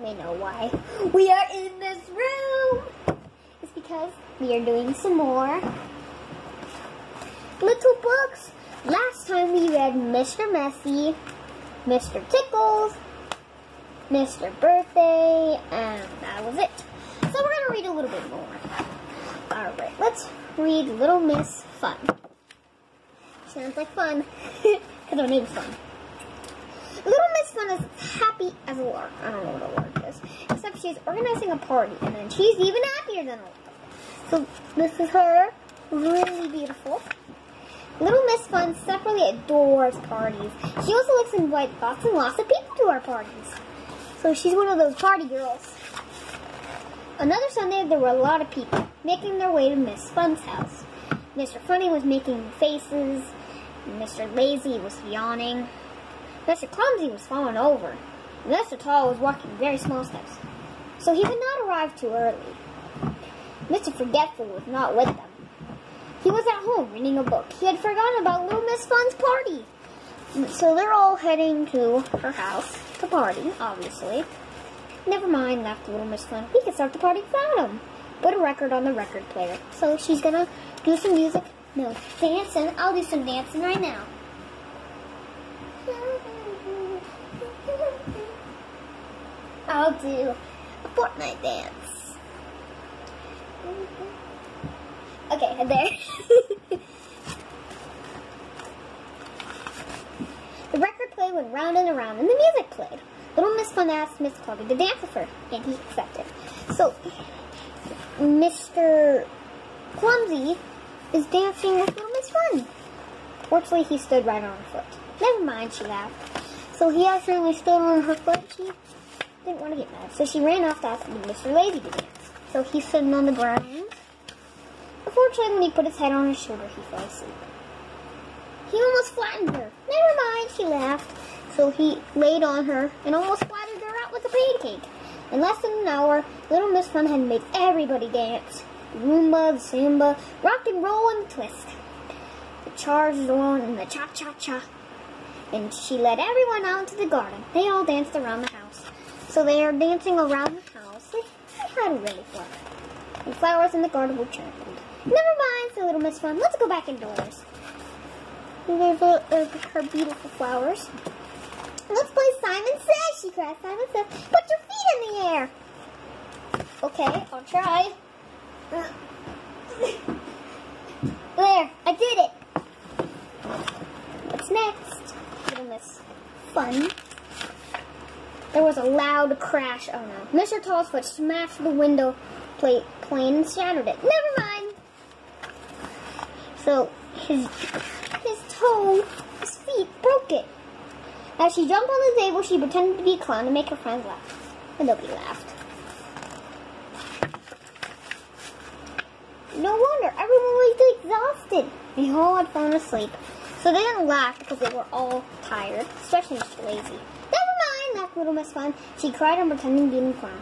may know why we are in this room. It's because we are doing some more little books. Last time we read Mr. Messy, Mr. Tickles, Mr. Birthday, and that was it. So we're going to read a little bit more. Alright, let's read Little Miss Fun. Sounds like fun, because her name's Fun. Little Miss Fun is happy as a lark. I don't know what a lark is. Except she's organizing a party, and then she's even happier than a lark. So this is her. Really beautiful. Little Miss Fun separately adores parties. She also likes to invite lots and lots of people to our parties. So she's one of those party girls. Another Sunday, there were a lot of people making their way to Miss Fun's house. Mr. Funny was making faces. Mr. Lazy was yawning. Mr. Clumsy was falling over. And Mr. Tall was walking very small steps. So he could not arrive too early. Mr. Forgetful was not with them. He was at home reading a book. He had forgotten about Little Miss Fun's party. So they're all heading to her house to party, obviously. Never mind, laughed Little Miss Fun. We can start the party without him. Put a record on the record player. So she's gonna do some music. No, dancing. I'll do some dancing right now. I'll do a Fortnite dance. Okay, there. The record player went round and around, and the music played. Little Miss Fun asked Miss Clumsy to dance with her, and he accepted. So, Mr. Clumsy is dancing with Little Miss Fun. Fortunately, he stood right on her foot. Never mind, she laughed. So he accidentally stood on her foot. She didn't want to get mad, so she ran off to ask Mr. Lazy to dance. So he's sitting on the ground. Unfortunately, when he put his head on her shoulder, he fell asleep. He almost flattened her. Never mind, she laughed. So he laid on her and almost flattened her out like a pancake. In less than an hour, Little Miss Fun had made everybody dance. The Roomba, the Samba, rock and roll, and the twist. The charged on and the cha-cha-cha. And she led everyone out into the garden. They all danced around the house. So they are dancing around the house. They had really fun. The flowers in the garden were trampled. Never mind, said Little Miss Fun. Let's go back indoors. There's her beautiful flowers. Let's play Simon Says, she cried. Simon Says, put your feet in the air. Okay, I'll try. There, I did it. What's next? Little Miss Fun. There was a loud crash. Oh no. Mr. Tall's foot smashed the window plate plane and shattered it. Never mind. So his feet broke it. As she jumped on the table, she pretended to be a clown to make her friends laugh. And nobody laughed. No wonder, everyone was exhausted. They all had fallen asleep. So they didn't laugh because they were all tired, especially Mr. Lazy. Never mind, laughed Little Miss Fun. She cried and pretended to be a clown.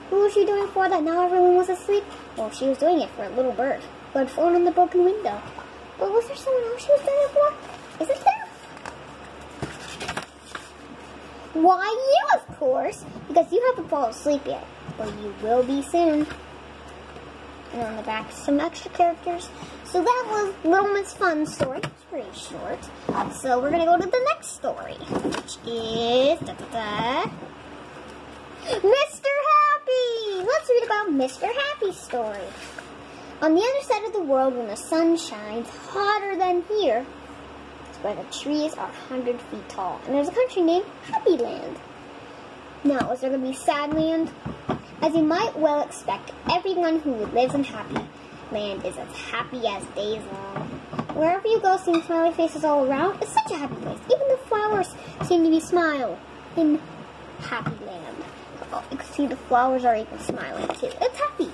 What was she doing for that now everyone was asleep? Well, she was doing it for a little bird who had fallen in the broken window. But was there someone else she was doing it for? Isn't there? Why, you, of course, because you haven't fallen asleep yet. Well, you will be soon. And on the back, some extra characters. So that was Little Miss Fun's story. It's pretty short. So we're going to go to the next story, which is Mr. Happy. Let's read about Mr. Happy's story. On the other side of the world, when the sun shines hotter than here, where the trees are 100 feet tall. And there's a country named Happy Land. Now, is there going to be Sad Land? As you might well expect, everyone who lives in Happy Land is as happy as days long. Wherever you go, seeing smiley faces all around, it's such a happy place. Even the flowers seem to be smiling in Happy Land. Oh, you can see the flowers are even smiling too. It's happy.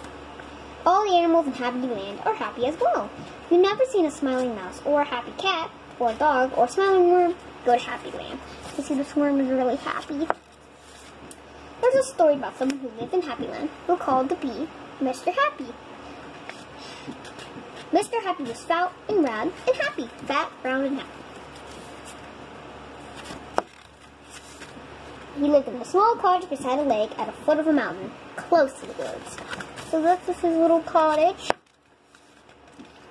All the animals in Happy Land are happy as well. If you've never seen a smiling mouse or a happy cat, or a dog, or a smiling worm, go to Happy Land. You see this worm is really happy. There's a story about someone who lived in Happy Land who called the bee Mr. Happy. Mr. Happy was fat and round and happy. Fat, round, and happy. He lived in a small cottage beside a lake at the foot of a mountain, close to the woods. So this is his little cottage.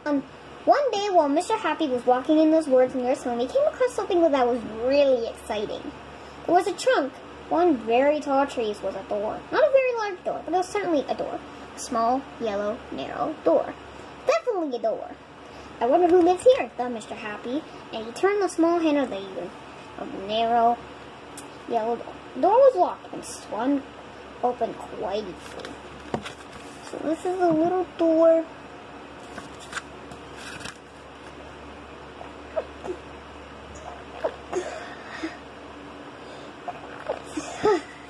One day, while Mr. Happy was walking in those woods near his home, he came across something that was really exciting. There was a trunk. One very tall tree was a door. Not a very large door, but it was certainly a door. A small, yellow, narrow door. Definitely a door. I wonder who lives here, thought Mr. Happy, and he turned the small handle of the narrow, yellow door. The door was locked and swung open quite easily. So this is a little door.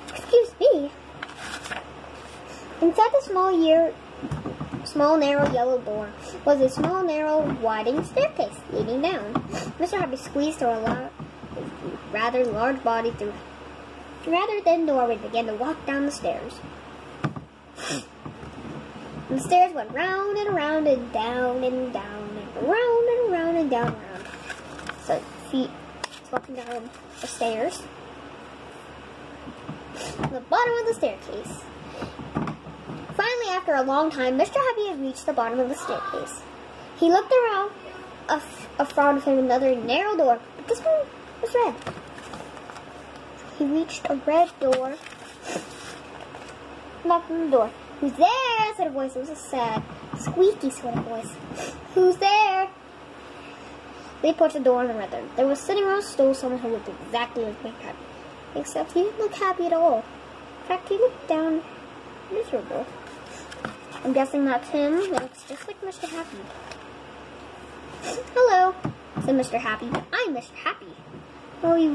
Excuse me. Inside the small narrow yellow door was a small narrow winding staircase leading down. Mr. Happy squeezed through a rather large body through a rather thin doorway and began to walk down the stairs. And the stairs went round and around and down and down and around and around and down and around. So he's walking down the stairs. The bottom of the staircase. Finally, after a long time, Mr. Happy had reached the bottom of the staircase. He looked around. In front of him another narrow door, but this one was red. He reached a red door. Knocked on the door. "Who's there?" said a voice. It was a sad, squeaky sort of voice. "Who's there?" They approached the door and read them. There was sitting on a stool someone who looked exactly like Mr. Happy, except he didn't look happy at all. In fact, he looked down miserable. I'm guessing that's him. He looks just like Mr. Happy. "Hello," said Mr. Happy. "I'm Mr. Happy." Oh, you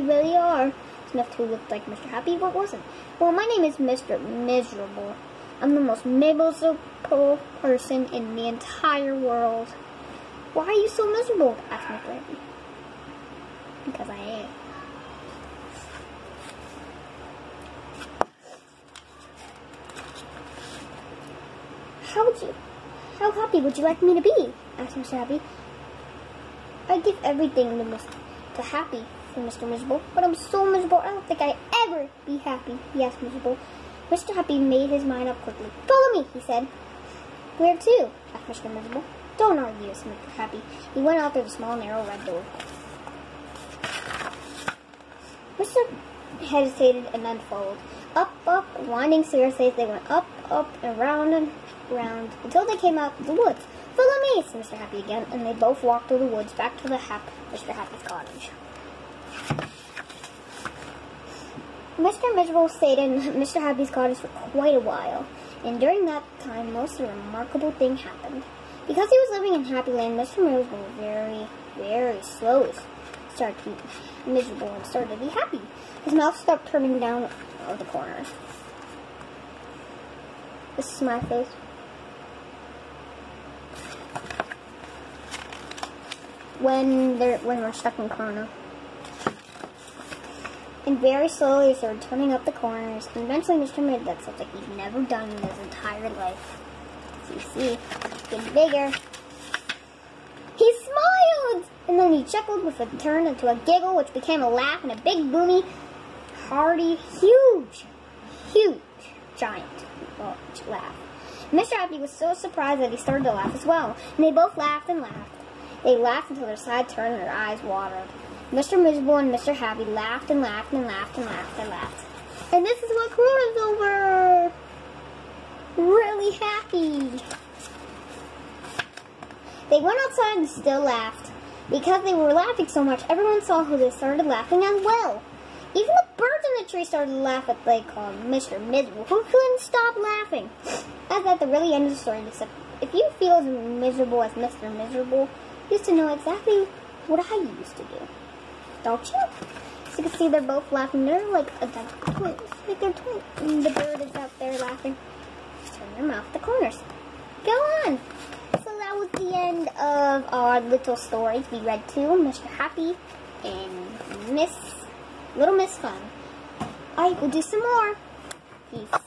really are," sniffed who looked like Mr. Happy, but wasn't. "Well, my name is Mr. Miserable. I'm the most miserable person in the entire world." "Why are you so miserable?" asked Mr. Happy. "Because I am." How happy would you like me to be?" asked Mr. Happy. "I'd give everything to happy," said Mr. Miserable. "But I'm so miserable, I don't think I'd ever be happy," he asked Miserable. Mr. Happy made his mind up quickly. "Follow me," he said. "Where to?" asked Mr. Miserable. "Don't argue," said Mr. Happy. He went out through the small, narrow, red door. Mr. hesitated and then followed. Up, winding staircase, they went up, and round, until they came out of the woods. "Follow me," said Mr. Happy again, and they both walked through the woods back to Mr. Happy's cottage. Mr. Miserable stayed in Mr. Happy's cottage for quite a while, and during that time, most remarkable thing happened. Because he was living in Happy Land, Mr. Miserable was very, very slowly started to be miserable and started to be happy. His mouth stopped turning down all the corners. This is my face. When we're stuck in corner. And very slowly he started turning up the corners, and eventually Mr. Mid did something he'd never done in his entire life. So you see, getting bigger. He smiled! And then he chuckled with a turn into a giggle, which became a laugh and a big, boomy, hearty, huge, giant laugh. Mr. Happy was so surprised that he started to laugh as well, and they both laughed and laughed. They laughed until their sides turned and their eyes watered. Mr. Miserable and Mr. Happy laughed and laughed and laughed and laughed and laughed. And this is what Corona's over. Really happy. They went outside and still laughed. Because they were laughing so much, everyone saw who they started laughing as well. Even the birds in the tree started to laugh at they called Mr. Miserable, who couldn't stop laughing. As at the really end of the story, except if you feel as miserable as Mr. Miserable, you used to know exactly what I used to do. Don't you? So you can see they're both laughing. They're like identical twins. Like they're twins. And the bird is out there laughing. Just turn their mouth at the corners. Go on. So that was the end of our little stories. We read two, Mr. Happy and Little Miss Fun. Alright, we'll do some more. Peace.